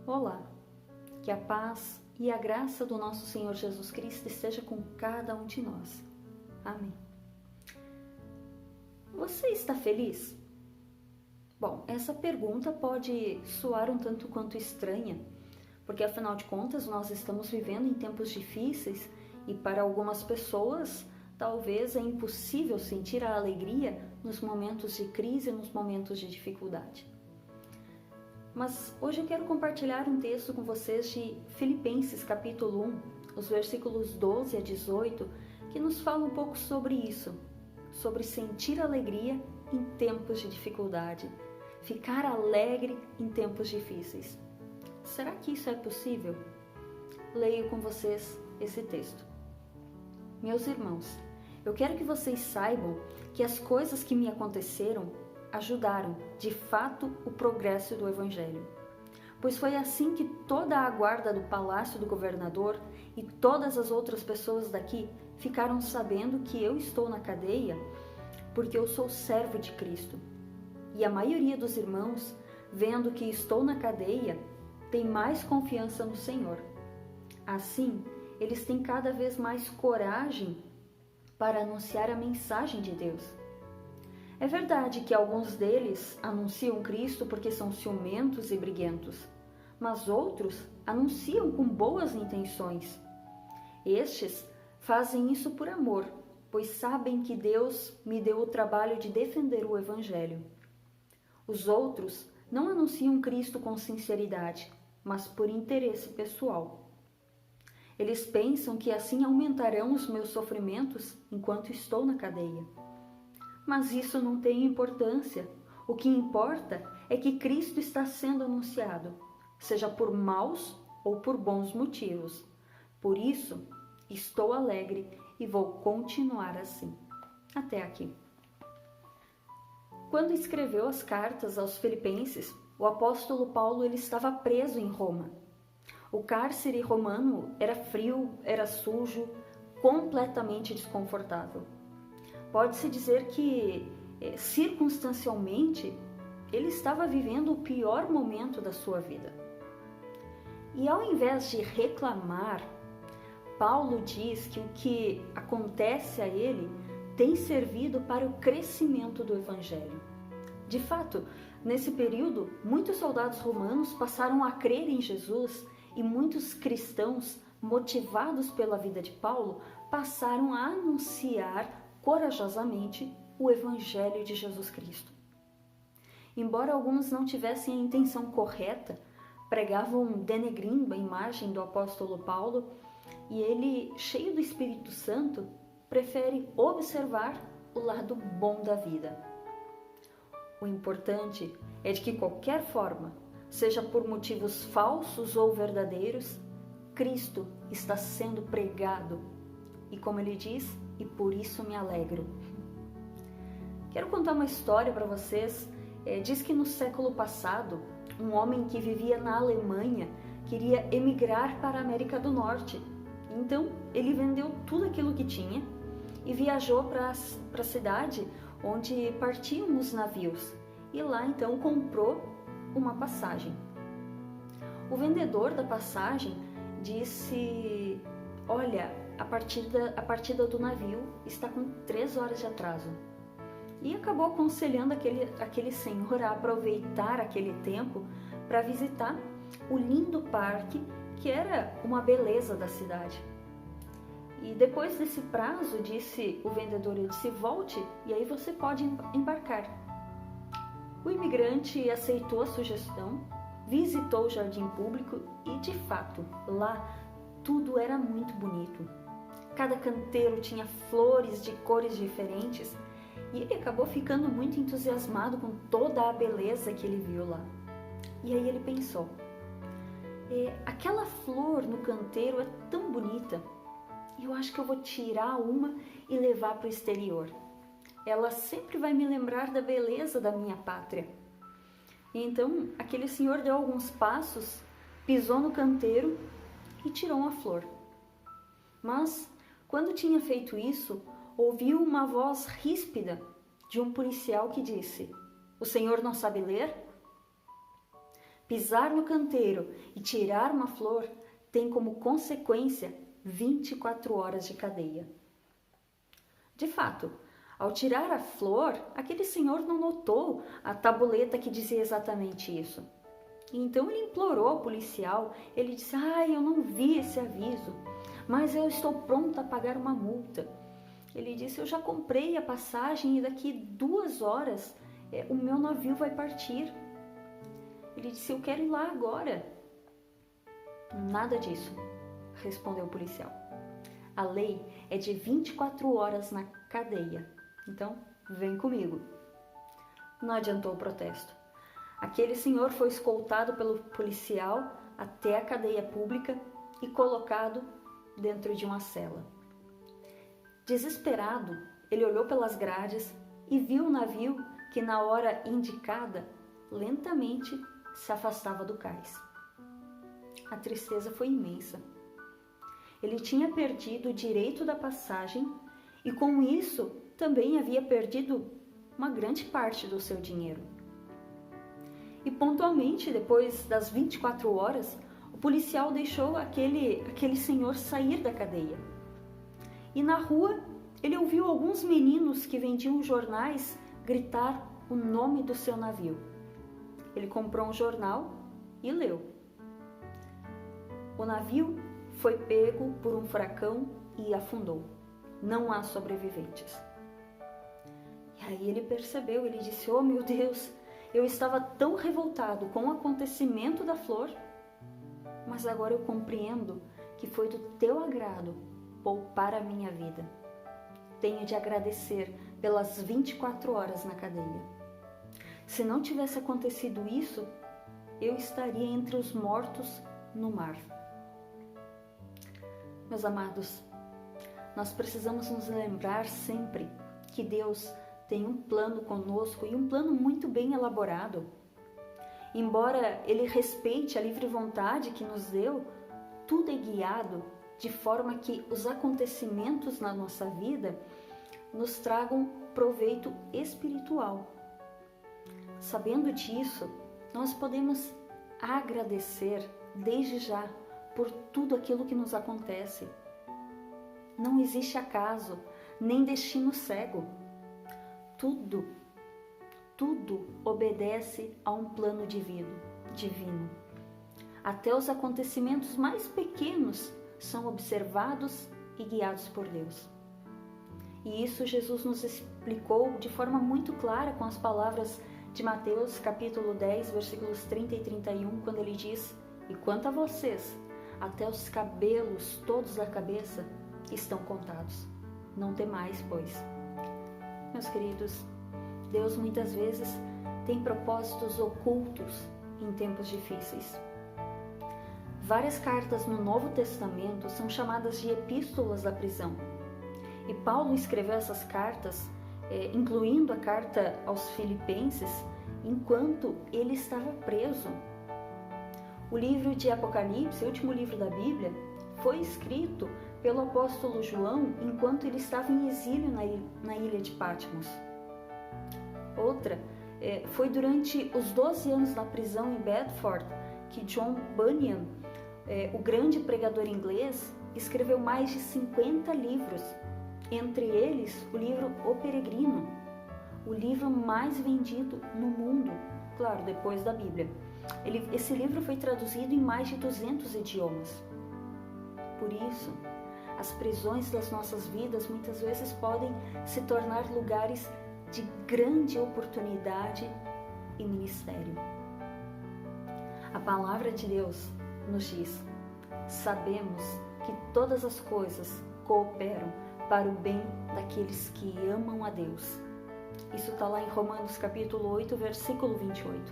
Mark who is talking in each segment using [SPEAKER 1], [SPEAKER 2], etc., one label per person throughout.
[SPEAKER 1] Olá, que a paz e a graça do nosso Senhor Jesus Cristo esteja com cada um de nós. Amém. Você está feliz? Bom, essa pergunta pode soar um tanto quanto estranha, porque afinal de contas nós estamos vivendo em tempos difíceis e para algumas pessoas talvez é impossível sentir a alegria nos momentos de crise e nos momentos de dificuldade. Mas hoje eu quero compartilhar um texto com vocês de Filipenses capítulo 1, os versículos 12 a 18, que nos fala um pouco sobre isso, sobre sentir alegria em tempos de dificuldade, ficar alegre em tempos difíceis. Será que isso é possível? Leio com vocês esse texto. Meus irmãos, eu quero que vocês saibam que as coisas que me aconteceram ajudaram, de fato, o progresso do Evangelho. Pois foi assim que toda a guarda do palácio do governador e todas as outras pessoas daqui ficaram sabendo que eu estou na cadeia porque eu sou servo de Cristo. E a maioria dos irmãos, vendo que estou na cadeia, tem mais confiança no Senhor. Assim, eles têm cada vez mais coragem para anunciar a mensagem de Deus. É verdade que alguns deles anunciam Cristo porque são ciumentos e briguentos, mas outros anunciam com boas intenções. Estes fazem isso por amor, pois sabem que Deus me deu o trabalho de defender o Evangelho. Os outros não anunciam Cristo com sinceridade, mas por interesse pessoal. Eles pensam que assim aumentarão os meus sofrimentos enquanto estou na cadeia. Mas isso não tem importância. O que importa é que Cristo está sendo anunciado, seja por maus ou por bons motivos. Por isso, estou alegre e vou continuar assim. Até aqui. Quando escreveu as cartas aos Filipenses, o apóstolo Paulo ele estava preso em Roma. O cárcere romano era frio, era sujo, completamente desconfortável. Pode-se dizer que, circunstancialmente, ele estava vivendo o pior momento da sua vida. E ao invés de reclamar, Paulo diz que o que acontece a ele tem servido para o crescimento do Evangelho. De fato, nesse período, muitos soldados romanos passaram a crer em Jesus e muitos cristãos, motivados pela vida de Paulo, passaram a anunciar corajosamente o Evangelho de Jesus Cristo. Embora alguns não tivessem a intenção correta, pregavam denegrindo a imagem do apóstolo Paulo, e ele, cheio do Espírito Santo, prefere observar o lado bom da vida. O importante é de que, de qualquer forma, seja por motivos falsos ou verdadeiros, Cristo está sendo pregado. E como ele diz, e por isso me alegro. Quero contar uma história para vocês. Diz que no século passado, um homem que vivia na Alemanha queria emigrar para a América do Norte. Então, ele vendeu tudo aquilo que tinha e viajou para a cidade onde partiam os navios. E lá, então, comprou uma passagem. O vendedor da passagem disse: olha, a partida do navio está com 3 horas de atraso. E acabou aconselhando aquele senhor a aproveitar aquele tempo para visitar o lindo parque, que era uma beleza da cidade. E depois desse prazo, disse o vendedor, ele disse: volte e aí você pode embarcar. O imigrante aceitou a sugestão, visitou o jardim público e, de fato, lá tudo era muito bonito. Cada canteiro tinha flores de cores diferentes e ele acabou ficando muito entusiasmado com toda a beleza que ele viu lá. E aí ele pensou: aquela flor no canteiro é tão bonita, eu acho que eu vou tirar uma e levar para o exterior. Ela sempre vai me lembrar da beleza da minha pátria. E então aquele senhor deu alguns passos, pisou no canteiro e tirou uma flor. Mas quando tinha feito isso, ouviu uma voz ríspida de um policial que disse: o senhor não sabe ler? pisar no canteiro e tirar uma flor tem como consequência 24 horas de cadeia. De fato, ao tirar a flor, aquele senhor não notou a tabuleta que dizia exatamente isso. Então ele implorou ao policial, ele disse: eu não vi esse aviso, mas eu estou pronto a pagar uma multa. Ele disse: eu já comprei a passagem e daqui 2 horas o meu navio vai partir. Ele disse: eu quero ir lá agora. Nada disso, respondeu o policial. A lei é de 24 horas na cadeia, então vem comigo. Não adiantou o protesto. Aquele senhor foi escoltado pelo policial até a cadeia pública e colocado dentro de uma cela. Desesperado, ele olhou pelas grades e viu o navio que, na hora indicada, lentamente se afastava do cais. A tristeza foi imensa. Ele tinha perdido o direito da passagem e, com isso, também havia perdido uma grande parte do seu dinheiro. E pontualmente, depois das 24 horas, o policial deixou aquele senhor sair da cadeia. E na rua, ele ouviu alguns meninos que vendiam jornais gritar o nome do seu navio. Ele comprou um jornal e leu. O navio foi pego por um furacão e afundou. Não há sobreviventes. E aí ele percebeu, ele disse: oh meu Deus, eu estava tão revoltado com o acontecimento da flor, mas agora eu compreendo que foi do teu agrado poupar a minha vida. Tenho de agradecer pelas 24 horas na cadeia. Se não tivesse acontecido isso, eu estaria entre os mortos no mar. Meus amados, nós precisamos nos lembrar sempre que Deus tem um plano conosco e um plano muito bem elaborado. Embora Ele respeite a livre vontade que nos deu, tudo é guiado de forma que os acontecimentos na nossa vida nos tragam proveito espiritual. Sabendo disso, nós podemos agradecer desde já por tudo aquilo que nos acontece. Não existe acaso, nem destino cego. Tudo obedece a um plano divino. Até os acontecimentos mais pequenos são observados e guiados por Deus. E isso Jesus nos explicou de forma muito clara com as palavras de Mateus capítulo 10, versículos 30 e 31, quando ele diz: e quanto a vocês, até os cabelos todos da cabeça estão contados. Não temais, pois. Meus queridos, Deus muitas vezes tem propósitos ocultos em tempos difíceis. Várias cartas no Novo Testamento são chamadas de epístolas da prisão. E Paulo escreveu essas cartas, incluindo a carta aos Filipenses, enquanto ele estava preso. O livro de Apocalipse, o último livro da Bíblia, foi escrito pelo apóstolo João enquanto ele estava em exílio na ilha de Patmos. Outra foi durante os 12 anos na prisão em Bedford que John Bunyan, o grande pregador inglês, escreveu mais de 50 livros, entre eles o livro O Peregrino, o livro mais vendido no mundo, claro, depois da Bíblia. Esse livro foi traduzido em mais de 200 idiomas. Por isso, as prisões das nossas vidas muitas vezes podem se tornar lugares de grande oportunidade e ministério. A palavra de Deus nos diz: sabemos que todas as coisas cooperam para o bem daqueles que amam a Deus. Isso está lá em Romanos capítulo 8, versículo 28.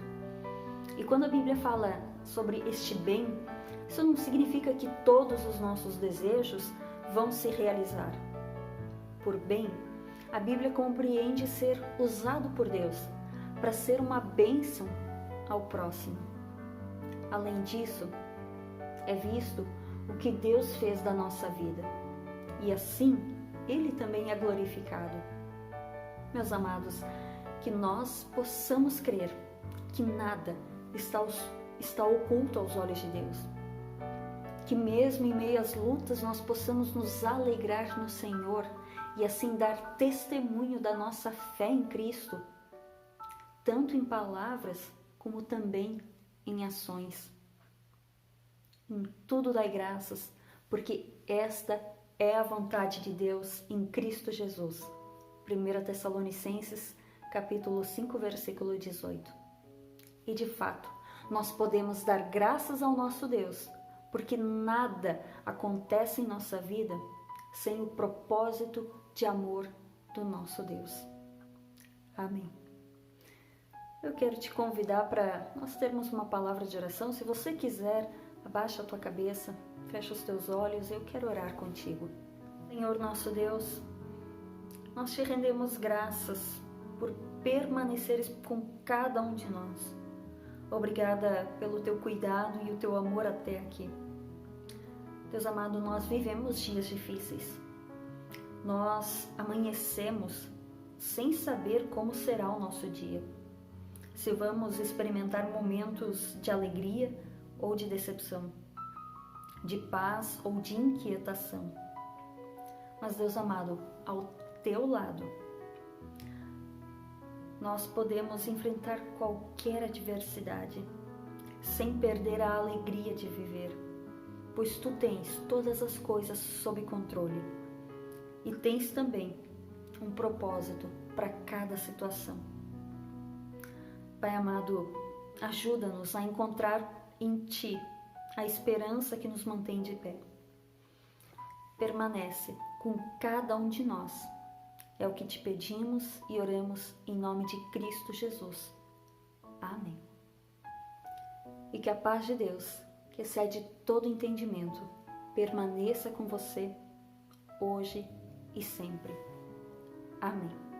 [SPEAKER 1] E quando a Bíblia fala sobre este bem, isso não significa que todos os nossos desejos vão se realizar. Por bem, a Bíblia compreende ser usado por Deus para ser uma bênção ao próximo. Além disso, é visto o que Deus fez da nossa vida, e assim Ele também é glorificado. Meus amados, que nós possamos crer que nada está oculto aos olhos de Deus. Que mesmo em meio às lutas nós possamos nos alegrar no Senhor e assim dar testemunho da nossa fé em Cristo, tanto em palavras como também em ações. Em tudo dai graças, porque esta é a vontade de Deus em Cristo Jesus. 1 Tessalonicenses, capítulo 5, versículo 18. E de fato, nós podemos dar graças ao nosso Deus, porque nada acontece em nossa vida sem o propósito de amor do nosso Deus. Amém. Eu quero te convidar para nós termos uma palavra de oração. Se você quiser, abaixa a tua cabeça, fecha os teus olhos, eu quero orar contigo. Senhor nosso Deus, nós te rendemos graças por permaneceres com cada um de nós. Obrigada pelo teu cuidado e o teu amor até aqui. Deus amado, nós vivemos dias difíceis. Nós amanhecemos sem saber como será o nosso dia. Se vamos experimentar momentos de alegria ou de decepção, de paz ou de inquietação. Mas Deus amado, ao teu lado, nós podemos enfrentar qualquer adversidade sem perder a alegria de viver, pois tu tens todas as coisas sob controle e tens também um propósito para cada situação. Pai amado, ajuda-nos a encontrar em ti a esperança que nos mantém de pé. Permanece com cada um de nós. É o que te pedimos e oramos em nome de Cristo Jesus. Amém. E que a paz de Deus, que excede todo entendimento, permaneça com você hoje e sempre. Amém.